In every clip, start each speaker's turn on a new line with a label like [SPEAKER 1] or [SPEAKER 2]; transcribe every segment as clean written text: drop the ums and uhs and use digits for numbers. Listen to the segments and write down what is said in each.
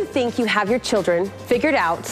[SPEAKER 1] think you have your children figured out,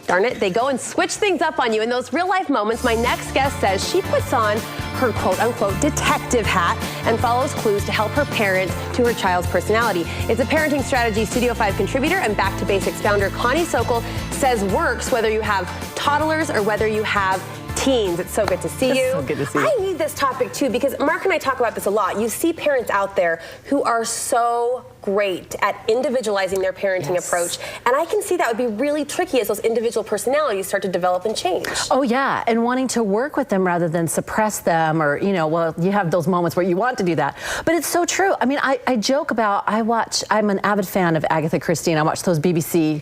[SPEAKER 1] darn it, they go and switch things up on you. In those real-life moments, my next guest says she puts on her quote-unquote detective hat and follows clues to help her parent to her child's personality. It's a parenting strategy Studio 5 contributor and Back to Basics founder Connie Sokol says works whether you have toddlers or whether you have teens. It's so good to see you.
[SPEAKER 2] So good to see you.
[SPEAKER 1] I need this topic too because Mark and I talk about this a lot. You see parents out there who are so great at individualizing their parenting approach, and I can see that would be really tricky as those individual personalities start to develop and change.
[SPEAKER 2] Oh yeah, and wanting to work with them rather than suppress them, or well, you have those moments where you want to do that. But it's so true. I mean, I joke about, I'm an avid fan of Agatha Christie, and I watch those BBC,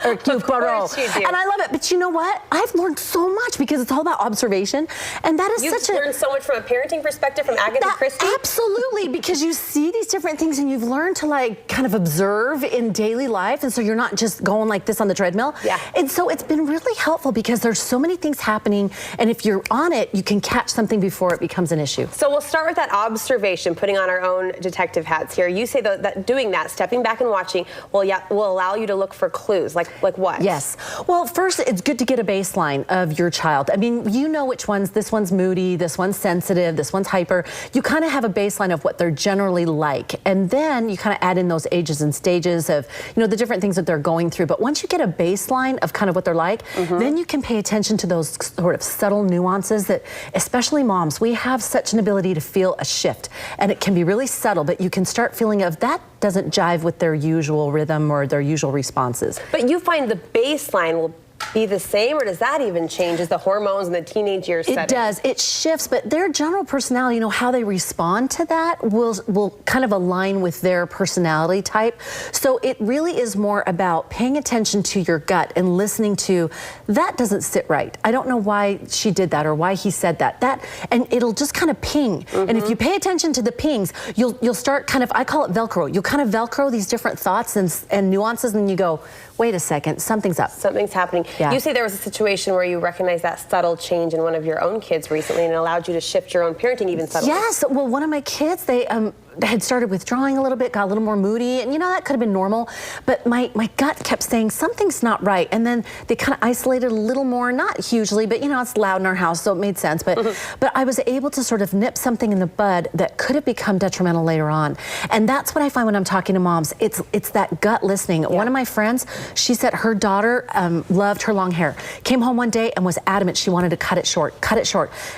[SPEAKER 2] Hercule Poirot, and I love it. But you know what? I've learned so much because it's all about observation, and that is
[SPEAKER 1] You've learned so much from a parenting perspective from Agatha Christie?
[SPEAKER 2] Absolutely, because you see these different things and you've learned to kind of observe in daily life, and so you're not just going like this on the treadmill.
[SPEAKER 1] Yeah.
[SPEAKER 2] And so it's been really helpful because there's so many things happening, and if you're on it, you can catch something before it becomes an issue.
[SPEAKER 1] So we'll start with that observation, putting on our own detective hats here. You say that doing that, stepping back and watching, will allow you to look for clues. Like what?
[SPEAKER 2] Yes. Well, first, it's good to get a baseline of your child. I mean, you know which ones, this one's moody, this one's sensitive, this one's hyper. You kind of have a baseline of what they're generally like. And then you kind of add in those ages and stages of, the different things that they're going through. But once you get a baseline of kind of what they're like, then you can pay attention to those sort of subtle nuances that, especially moms, we have such an ability to feel a shift. And it can be really subtle, but you can start feeling of that doesn't jive with their usual rhythm or their usual responses.
[SPEAKER 1] But you find the baseline will be the same, or does that even change as the hormones and the teenage years set in?
[SPEAKER 2] It does. It shifts, but their general personality, how they respond to that will kind of align with their personality type. So it really is more about paying attention to your gut and listening to, that doesn't sit right. I don't know why she did that or why he said that. And it'll just kind of ping. And if you pay attention to the pings, you'll start kind of, I call it Velcro. You'll kind of Velcro these different thoughts and nuances, and you go, wait a second, something's up.
[SPEAKER 1] Something's happening. Yeah. You say there was a situation where you recognized that subtle change in one of your own kids recently and it allowed you to shift your own parenting even subtly.
[SPEAKER 2] Yes. Well, one of my kids, they had started withdrawing a little bit, got a little more moody, and that could have been normal, but my gut kept saying something's not right, and then they kind of isolated a little more, not hugely, but it's loud in our house, so it made sense, but I was able to sort of nip something in the bud that could have become detrimental later on. And that's what I find when I'm talking to moms. It's that gut listening. Yeah. One of my friends, she said her daughter loved her long hair, came home one day and was adamant she wanted to cut it short.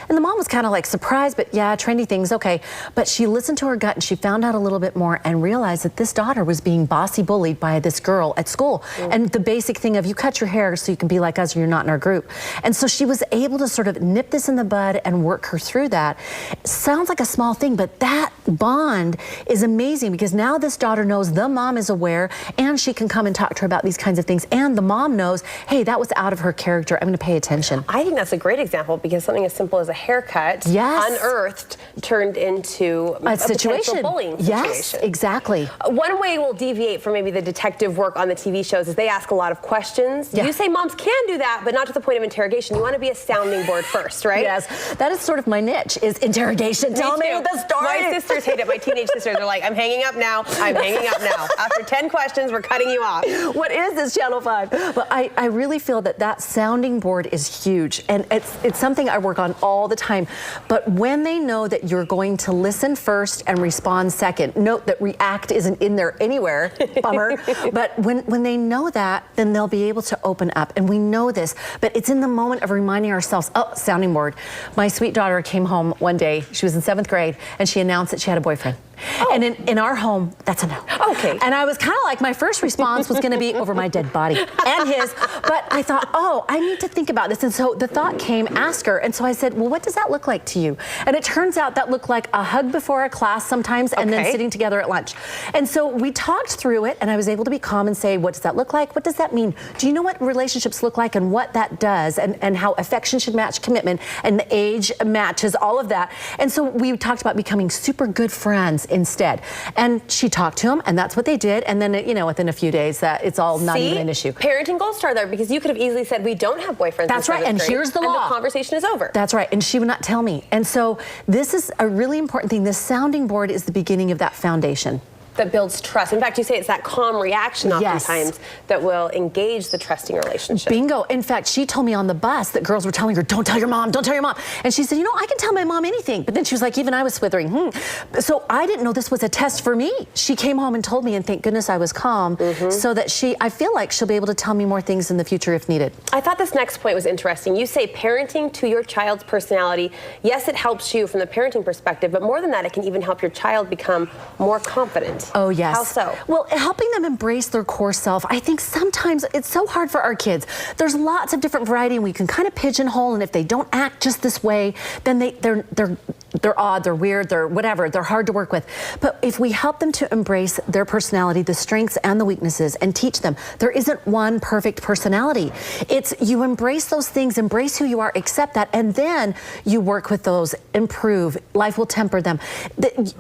[SPEAKER 2] And the mom was kind of like surprised, but yeah, trendy things, okay. But she listened to her gut and she found out a little bit more and realized that this daughter was being bossy bullied by this girl at school. And the basic thing of, you cut your hair so you can be like us or you're not in our group. And so she was able to sort of nip this in the bud and work her through that. Sounds like a small thing, but that bond is amazing because now this daughter knows the mom is aware and she can come and talk to her about these kinds of things. And the mom knows, hey, that was out of her character. I'm going to pay attention.
[SPEAKER 1] I think that's a great example because something as simple as a haircut, unearthed, turned into a
[SPEAKER 2] situation.
[SPEAKER 1] Bullying situation.
[SPEAKER 2] Yes, exactly.
[SPEAKER 1] One way we'll deviate from maybe the detective work on the TV shows is they ask a lot of questions. Yeah. You say moms can do that, but not to the point of interrogation. You want to be a sounding board first, right?
[SPEAKER 2] Yes, that is sort of my niche, is interrogation. Tell me the story.
[SPEAKER 1] My sisters hate it. My teenage sisters are like, I'm hanging up now. I'm hanging up now. After 10 questions, we're cutting you off.
[SPEAKER 2] What is this, Channel 5? But I really feel that sounding board is huge, and it's something I work on all the time. But when they know that you're going to listen first and respond second, note that react isn't in there anywhere, bummer. But when they know that, then they'll be able to open up. And we know this, but it's in the moment of reminding ourselves, oh, sounding board. My sweet daughter came home one day, she was in 7th grade, and she announced that she had a boyfriend. Oh. And in our home, that's a no.
[SPEAKER 1] Okay.
[SPEAKER 2] And I was kind of like, my first response was going to be over my dead body and his. But I thought, oh, I need to think about this. And so the thought came, ask her. And so I said, well, what does that look like to you? And it turns out that looked like a hug before a class sometimes, and then sitting together at lunch. And so we talked through it, and I was able to be calm and say, what does that look like? What does that mean? Do you know what relationships look like and what that does, and how affection should match commitment, and the age matches, all of that. And so we talked about becoming super good friends instead. And she talked to him, and that's what they did. And then, within a few days, it's all not even an issue.
[SPEAKER 1] Parenting gold star there, because you could have easily said, we don't have boyfriends.
[SPEAKER 2] That's right, and here's the law.
[SPEAKER 1] And the conversation is over.
[SPEAKER 2] That's right, and she would not tell me. And so this is a really important thing. This sounding board is the beginning of that foundation.
[SPEAKER 1] that builds trust. In fact, you say it's that calm reaction oftentimes that will engage the trusting relationship.
[SPEAKER 2] Bingo. In fact, she told me on the bus that girls were telling her, don't tell your mom, don't tell your mom. And she said, you know, I can tell my mom anything. But then she was like, even I was swithering. So I didn't know this was a test for me. She came home and told me, and thank goodness I was calm, so that I feel like she'll be able to tell me more things in the future if needed.
[SPEAKER 1] I thought this next point was interesting. You say parenting to your child's personality. Yes, it helps you from the parenting perspective, but more than that, it can even help your child become more confident.
[SPEAKER 2] Oh, yes.
[SPEAKER 1] How so?
[SPEAKER 2] Well, helping them embrace their core self. I think sometimes it's so hard for our kids. There's lots of different variety, and we can kind of pigeonhole, and if they don't act just this way, then they're odd, they're weird, they're whatever, they're hard to work with. But if we help them to embrace their personality, the strengths and the weaknesses, and teach them there isn't one perfect personality. It's you embrace those things, embrace who you are, accept that, and then you work with those, improve. Life will temper them.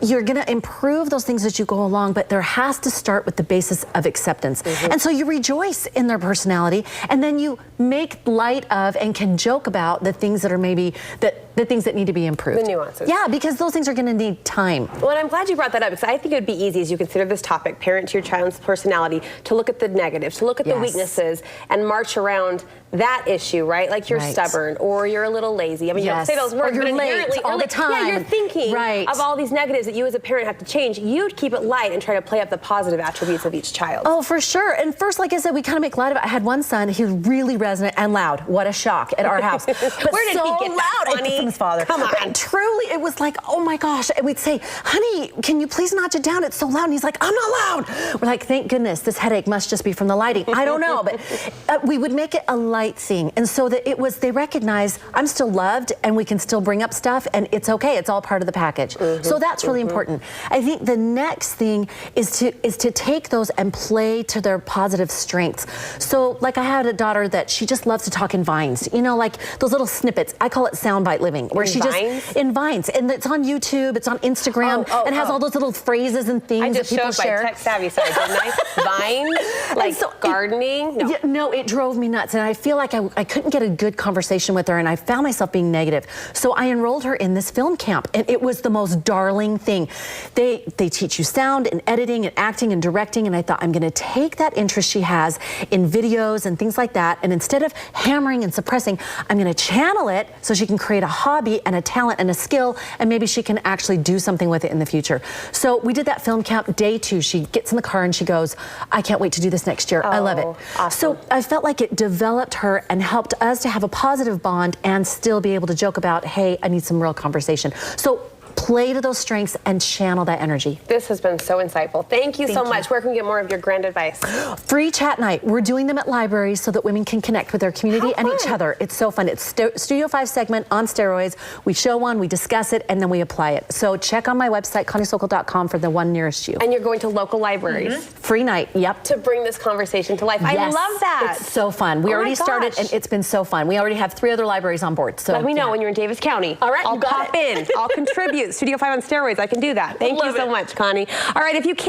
[SPEAKER 2] You're going to improve those things as you go along, but there has to start with the basis of acceptance. And so you rejoice in their personality, and then you make light of and can joke about the things that are maybe the things that need to be improved.
[SPEAKER 1] The nuances.
[SPEAKER 2] Yeah, because those things are going to need time.
[SPEAKER 1] Well, and I'm glad you brought that up, because I think it would be easy as you consider this topic, parent to your child's personality, to look at the negatives, to look at the weaknesses, and march around that issue, right? Like you're stubborn, or you're a little lazy. I mean, you don't say those words, but inherently
[SPEAKER 2] all the time.
[SPEAKER 1] Yeah, you're thinking of all these negatives that you as a parent have to change. You'd keep it light and try to play up the positive attributes of each child.
[SPEAKER 2] Oh, for sure. And first, like I said, we kind of make light of it. I had one son, he was really resonant and loud. What a shock at our house. But
[SPEAKER 1] where did he get that, Connie?
[SPEAKER 2] From his father.
[SPEAKER 1] Come on.
[SPEAKER 2] But truly, it was like, oh my gosh. And we'd say, honey, can you please notch it down? It's so loud. And he's like, I'm not loud. We're like, thank goodness, this headache must just be from the lighting. I don't know, but we would make it a light thing. And so that they recognize I'm still loved, and we can still bring up stuff, and it's okay. It's all part of the package. So that's really important. I think the next thing is to take those and play to their positive strengths. So like I had a daughter that she just loves to talk in vines, you know, like those little snippets. I call it soundbite living, where in vines, and it's on YouTube, it's on Instagram, and has all those little phrases and things that people share.
[SPEAKER 1] I just showed my tech savvy side, didn't I? Vines, like gardening.
[SPEAKER 2] No, it drove me nuts, and I feel like I couldn't get a good conversation with her, and I found myself being negative. So I enrolled her in this film camp, and it was the most darling thing. They teach you sound and editing and acting and directing, and I thought, I'm going to take that interest she has in videos and things like that, and instead of hammering and suppressing, I'm going to channel it so she can create a hobby and a talent and a skill, and maybe she can actually do something with it in the future. So we did that film camp. Day 2, she gets in the car and she goes, I can't wait to do this next year. I love it.
[SPEAKER 1] Awesome.
[SPEAKER 2] So I felt like it developed her and helped us to have a positive bond and still be able to joke about, hey, I need some real conversation. So play to those strengths and channel that energy.
[SPEAKER 1] This has been so insightful. Thank you so much. Where can we get more of your grand advice?
[SPEAKER 2] Free chat night. We're doing them at libraries so that women can connect with their community and each other. It's so fun. It's Studio 5 segment on steroids. We show one, we discuss it, and then we apply it. So check on my website, ConnieSokol.com, for the one nearest you.
[SPEAKER 1] And you're going to local libraries?
[SPEAKER 2] Free night, yep.
[SPEAKER 1] To bring this conversation to life. I love that.
[SPEAKER 2] It's so fun. We already started, and it's been so fun. We already have 3 other libraries on board. So
[SPEAKER 1] let me know when you're in Davis County.
[SPEAKER 2] All right,
[SPEAKER 1] I'll pop in. I'll contribute. Studio 5 on steroids. I can do that. Thank you so much, Connie. All right, if you can't